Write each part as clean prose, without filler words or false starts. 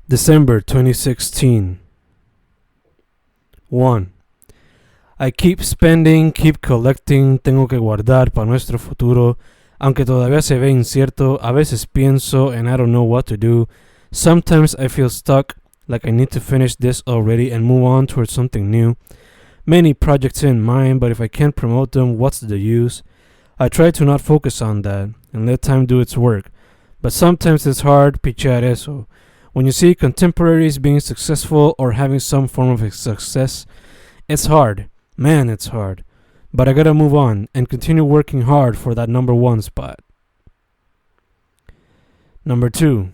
December 2016. 1. I keep spending, keep collecting, tengo que guardar para nuestro futuro, aunque todavía se ve incierto, a veces pienso and I don't know what to do. Sometimes I feel stuck, like I need to finish this already and move on towards something new. Many projects in mind, but if I can't promote them, what's the use? I try to not focus on that and let time do its work, but sometimes it's hard, pichar eso. When you see contemporaries being successful or having some form of success, it's hard. Man, it's hard. But I gotta move on and continue working hard for that number one spot. Number 2.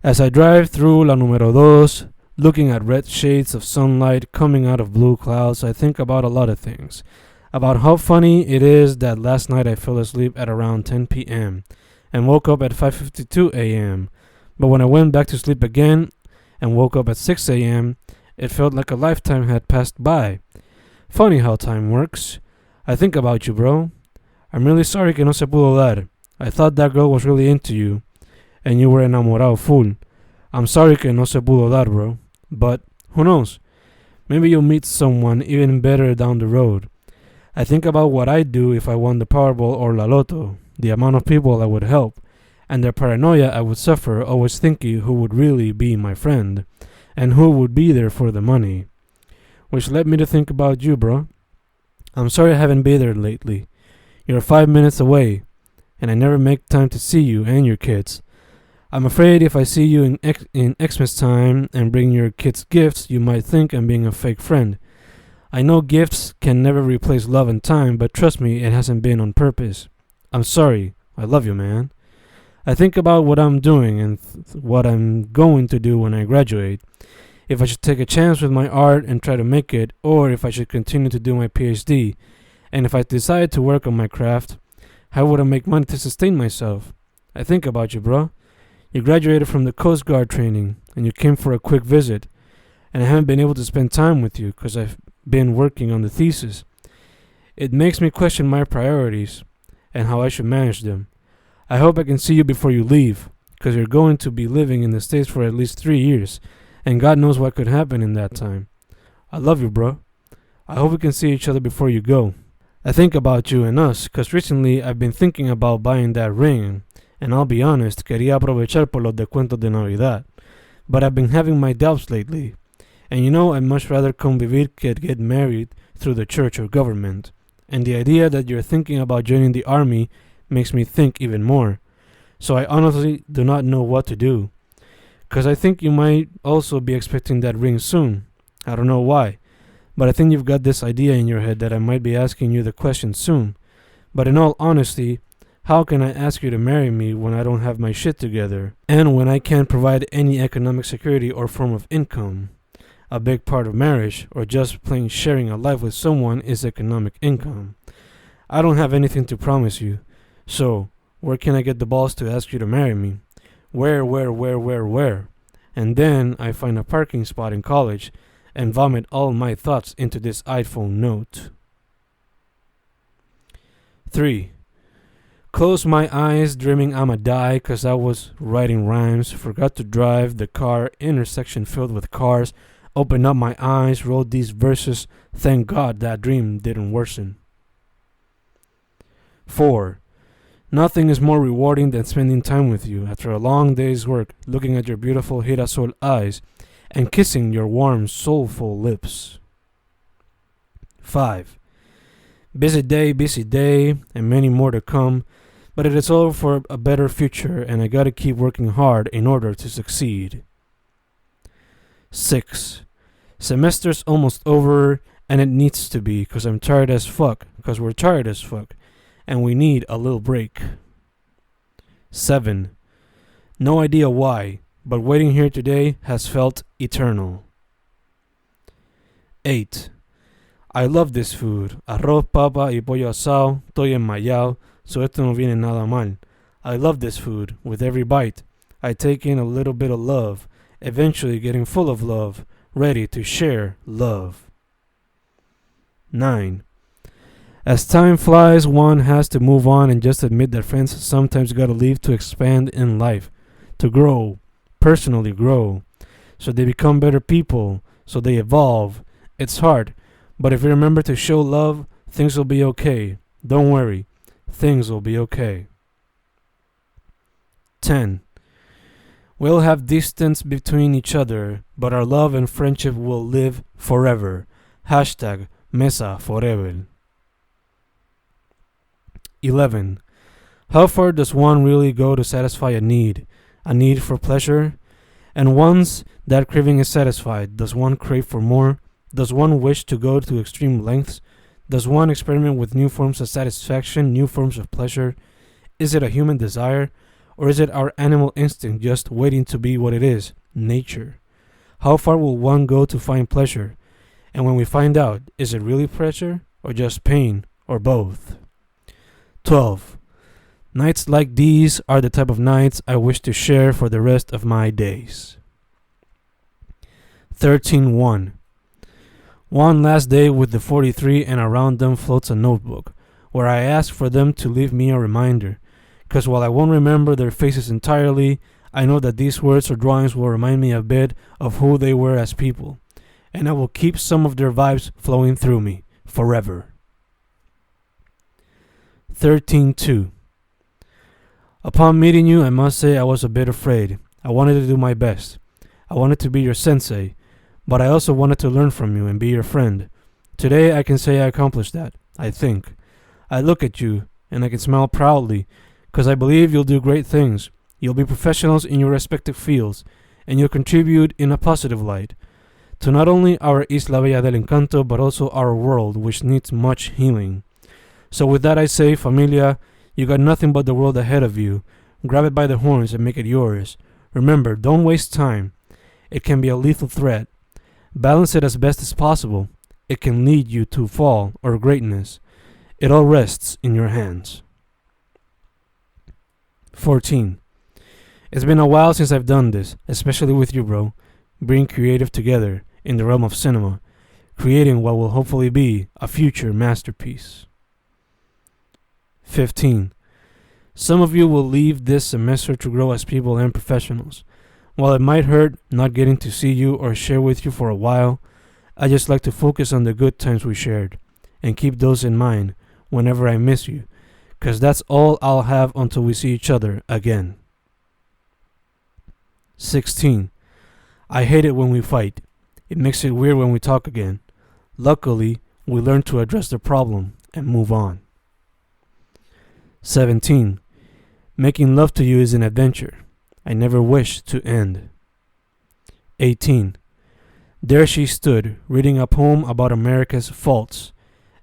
As I drive through La Número Dos, looking at red shades of sunlight coming out of blue clouds, I think about a lot of things. About how funny it is that last night I fell asleep at around 10 p.m. and woke up at 5:52 a.m. But when I went back to sleep again and woke up at 6 a.m., it felt like a lifetime had passed by. Funny how time works. I think about you, bro. I'm really sorry que no se pudo dar. I thought that girl was really into you, and you were enamorado full. I'm sorry que no se pudo dar, bro. But, who knows? Maybe you'll meet someone even better down the road. I think about what I'd do if I won the Powerball or La Loto, the amount of people I would help, and the paranoia I would suffer always thinking who would really be my friend, and who would be there for the money. Which led me to think about you, bro. I'm sorry I haven't been there lately. You're 5 minutes away, and I never make time to see you and your kids. I'm afraid if I see you in Xmas time and bring your kids gifts, you might think I'm being a fake friend. I know gifts can never replace love and time, but trust me, it hasn't been on purpose. I'm sorry. I love you, man. I think about what I'm doing and what I'm going to do when I graduate. If I should take a chance with my art and try to make it, or if I should continue to do my PhD. And if I decide to work on my craft, how would I make money to sustain myself? I think about you, bro. You graduated from the Coast Guard training, and you came for a quick visit. And I haven't been able to spend time with you because I've been working on the thesis. It makes me question my priorities and how I should manage them. I hope I can see you before you leave, because you're going to be living in the States for at least 3 years, and God knows what could happen in that time. I love you, bro. I hope we can see each other before you go. I think about you and us, because recently I've been thinking about buying that ring, and I'll be honest, quería aprovechar por los descuentos de Navidad, but I've been having my doubts lately. And you know, I'd much rather convivir que get married through the church or government. And the idea that you're thinking about joining the army makes me think even more. So I honestly do not know what to do. Because I think you might also be expecting that ring soon. I don't know why. But I think you've got this idea in your head that I might be asking you the question soon. But in all honesty, how can I ask you to marry me when I don't have my shit together? And when I can't provide any economic security or form of income? A big part of marriage, or just plain sharing a life with someone, is economic income. I don't have anything to promise you. So, where can I get the balls to ask you to marry me? Where? And then I find a parking spot in college and vomit all my thoughts into this iPhone note. 3. Close my eyes, dreaming I'ma die, cause I was writing rhymes. Forgot to drive the car, intersection filled with cars. Opened up my eyes, wrote these verses. Thank God that dream didn't worsen. 4. Nothing is more rewarding than spending time with you after a long day's work, looking at your beautiful girasol eyes and kissing your warm, soulful lips. 5. Busy day, and many more to come, but it is all for a better future, and I gotta keep working hard in order to succeed. 6. Semester's almost over, and it needs to be, cause I'm tired as fuck, cause we're tired as fuck, and we need a little break. 7. No idea why, but waiting here today has felt eternal. 8. I love this food. Arroz, papa y pollo asado. Estoy enmayado, so esto no viene nada mal. I love this food. With every bite, I take in a little bit of love, eventually getting full of love, ready to share love. 9. As time flies, one has to move on and just admit that friends sometimes gotta leave to expand in life, to grow, personally grow, so they become better people, so they evolve. It's hard, but if you remember to show love, things will be okay. Don't worry, things will be okay. 10. We'll have distance between each other, but our love and friendship will live forever. Hashtag Mesa Forever. 11. How far does one really go to satisfy a need? A need for pleasure? And once that craving is satisfied, does one crave for more? Does one wish to go to extreme lengths? Does one experiment with new forms of satisfaction, new forms of pleasure? Is it a human desire? Or is it our animal instinct just waiting to be what it is, nature? How far will one go to find pleasure? And when we find out, is it really pleasure or just pain or both? 12. Nights like these are the type of nights I wish to share for the rest of my days. 13.1. One last day with the 43 and around them floats a notebook, where I ask for them to leave me a reminder, because while I won't remember their faces entirely, I know that these words or drawings will remind me a bit of who they were as people, and I will keep some of their vibes flowing through me, forever. 13.2. Upon meeting you, I must say I was a bit afraid. I wanted to do my best. I wanted to be your sensei, but I also wanted to learn from you and be your friend. Today I can say I accomplished that, I think. I look at you, and I can smile proudly, because I believe you'll do great things. You'll be professionals in your respective fields, and you'll contribute in a positive light to not only our Isla Bella del Encanto, but also our world, which needs much healing. So with that I say, familia, you got nothing but the world ahead of you. Grab it by the horns and make it yours. Remember, don't waste time. It can be a lethal threat. Balance it as best as possible. It can lead you to fall or greatness. It all rests in your hands. 14. It's been a while since I've done this, especially with you, bro. Being creative together in the realm of cinema, creating what will hopefully be a future masterpiece. 15. Some of you will leave this semester to grow as people and professionals. While it might hurt not getting to see you or share with you for a while, I just like to focus on the good times we shared and keep those in mind whenever I miss you, because that's all I'll have until we see each other again. 16. I hate it when we fight. It makes it weird when we talk again. Luckily, we learn to address the problem and move on. 17. Making love to you is an adventure I never wished to end. 18. There she stood, reading a poem about America's faults,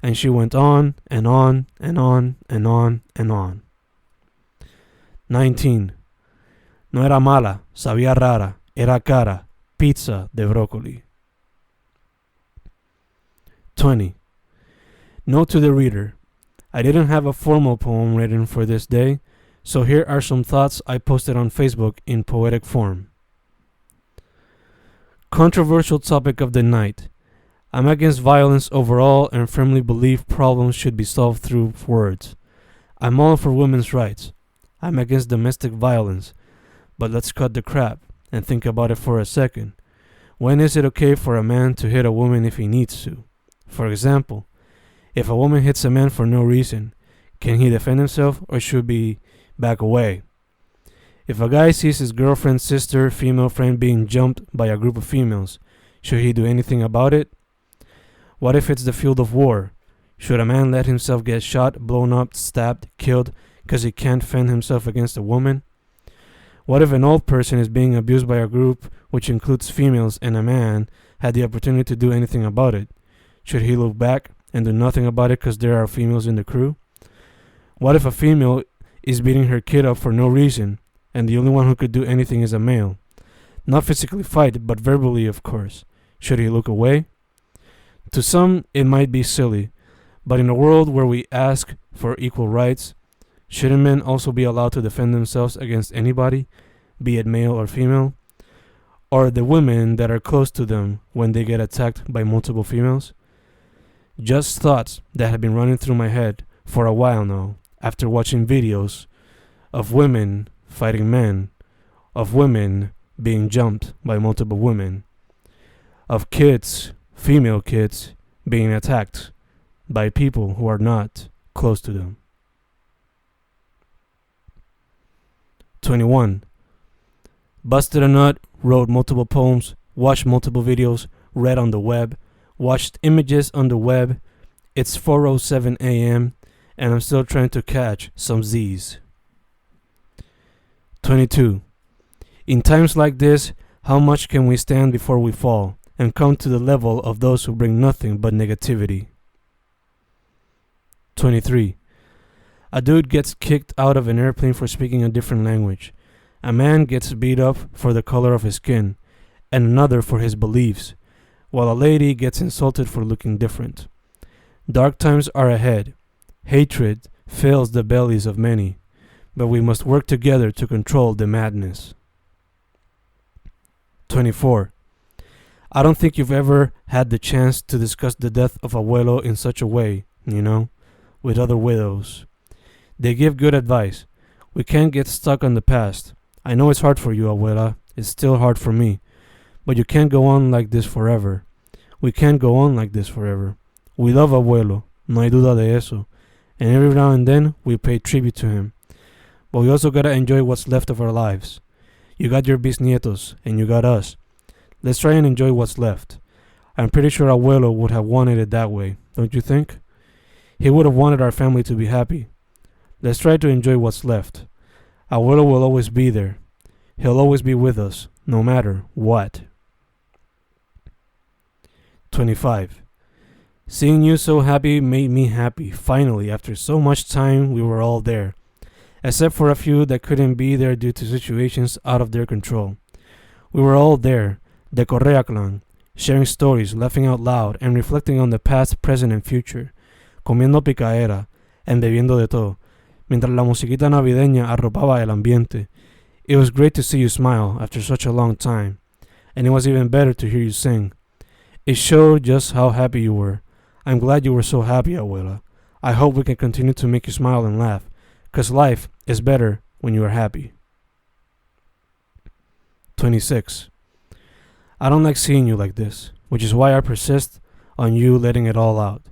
and she went on and on and on and on and on. 19. No era mala, sabía rara, era cara, pizza de brócoli. 20. Note to the reader. I didn't have a formal poem written for this day, so here are some thoughts I posted on Facebook in poetic form. Controversial topic of the night. I'm against violence overall and firmly believe problems should be solved through words. I'm all for women's rights. I'm against domestic violence. But let's cut the crap and think about it for a second. When is it okay for a man to hit a woman if he needs to? For example, if a woman hits a man for no reason, can he defend himself or should he back away? If a guy sees his girlfriend's sister, female friend being jumped by a group of females, should he do anything about it? What if it's the field of war? Should a man let himself get shot, blown up, stabbed, killed because he can't defend himself against a woman? What if an old person is being abused by a group which includes females and a man had the opportunity to do anything about it? Should he look back and do nothing about it because there are females in the crew? What if a female is beating her kid up for no reason and the only one who could do anything is a male? Not physically fight, but verbally, of course. Should he look away? To some, it might be silly, but in a world where we ask for equal rights, shouldn't men also be allowed to defend themselves against anybody, be it male or female? Or the women that are close to them when they get attacked by multiple females? Just thoughts that have been running through my head for a while now, after watching videos of women fighting men, of women being jumped by multiple women, of kids, female kids, being attacked by people who are not close to them. 21. Busted a nut, wrote multiple poems, watched multiple videos, read on the web, watched images on the web. It's 4:07 a.m. and I'm still trying to catch some Z's. 22. In times like this, how much can we stand before we fall and come to the level of those who bring nothing but negativity? 23. A dude gets kicked out of an airplane for speaking a different language. A man gets beat up for the color of his skin, and another for his beliefs, while a lady gets insulted for looking different. Dark times are ahead. Hatred fills the bellies of many, but we must work together to control the madness. 24. I don't think you've ever had the chance to discuss the death of Abuelo in such a way, with other widows. They give good advice. We can't get stuck on the past. I know it's hard for you, Abuela. It's still hard for me. But you can't go on like this forever. We can't go on like this forever. We love Abuelo, no hay duda de eso. And every now and then, we pay tribute to him. But we also gotta enjoy what's left of our lives. You got your bisnietos, and you got us. Let's try and enjoy what's left. I'm pretty sure Abuelo would have wanted it that way, don't you think? He would have wanted our family to be happy. Let's try to enjoy what's left. Abuelo will always be there. He'll always be with us, no matter what. 25. Seeing you so happy made me happy. Finally, after so much time, we were all there. Except for a few that couldn't be there due to situations out of their control. We were all there, the Correa clan, sharing stories, laughing out loud, and reflecting on the past, present, and future. Comiendo picaera, and bebiendo de todo, mientras la musiquita navideña arropaba el ambiente. It was great to see you smile after such a long time, and it was even better to hear you sing. It showed just how happy you were. I'm glad you were so happy, Abuela. I hope we can continue to make you smile and laugh, 'cause life is better when you are happy. 26. I don't like seeing you like this, which is why I persist on you letting it all out.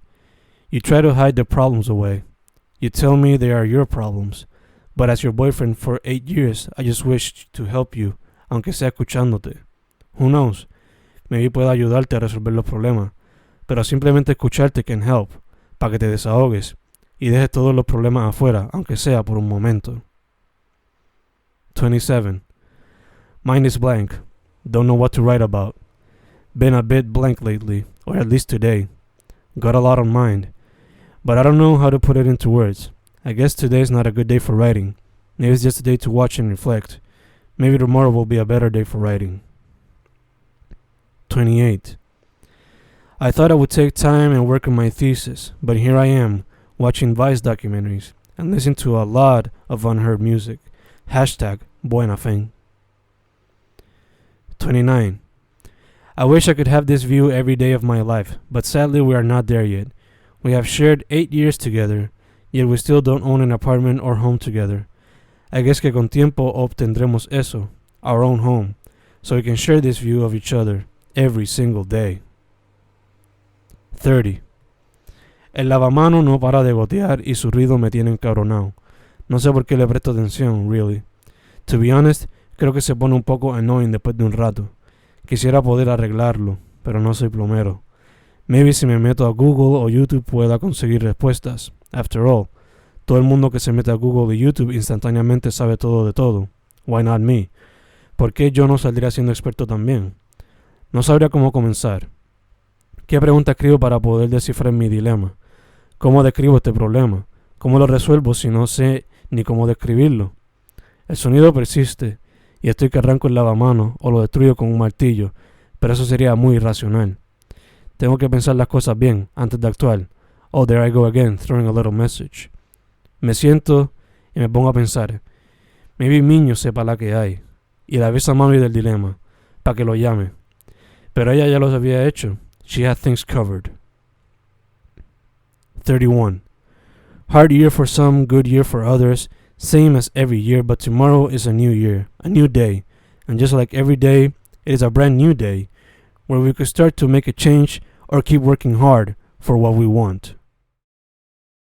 You try to hide the problems away. You tell me they are your problems, but as your boyfriend for 8 years, I just wish to help you, aunque sea escuchándote. Who knows? Maybe pueda ayudarte a resolver los problemas, pero simplemente escucharte can help, para que te desahogues y dejes todos los problemas afuera, aunque sea por un momento. 27. Mind is blank. Don't know what to write about. Been a bit blank lately, or at least today. Got a lot on mind, but I don't know how to put it into words. I guess today's not a good day for writing. Maybe it's just a day to watch and reflect. Maybe tomorrow will be a better day for writing. 28. I thought I would take time and work on my thesis, but here I am, watching Vice documentaries and listening to a lot of unheard music. Hashtag Buena Fe. 29. I wish I could have this view every day of my life, but sadly we are not there yet. We have shared 8 years together, yet we still don't own an apartment or home together. I guess que con tiempo obtendremos eso, our own home, so we can share this view of each other every single day. 30. El lavamano no para de gotear y su ruido me tiene encabronado. No sé por qué le presto atención, really. To be honest, creo que se pone un poco annoying después de un rato. Quisiera poder arreglarlo, pero no soy plomero. Maybe si me meto a Google o YouTube pueda conseguir respuestas. After all, todo el mundo que se mete a Google y YouTube instantáneamente sabe todo de todo. Why not me? ¿Por qué yo no saldría siendo experto también? No sabría cómo comenzar. ¿Qué pregunta escribo para poder descifrar mi dilema? ¿Cómo describo este problema? ¿Cómo lo resuelvo si no sé ni cómo describirlo? El sonido persiste y estoy que arranco el lavamanos o lo destruyo con un martillo, pero eso sería muy irracional. Tengo que pensar las cosas bien antes de actuar. Oh, there I go again, throwing a little message. Me siento y me pongo a pensar. Maybe Miño sepa la que hay y le avisa a Mami del dilema para que lo llame. Pero ella ya lo había hecho. She had things covered. 31. Hard year for some, good year for others. Same as every year, but tomorrow is a new year, a new day, And just like every day, it is a brand new day where we could start to make a change or keep working hard for what we want.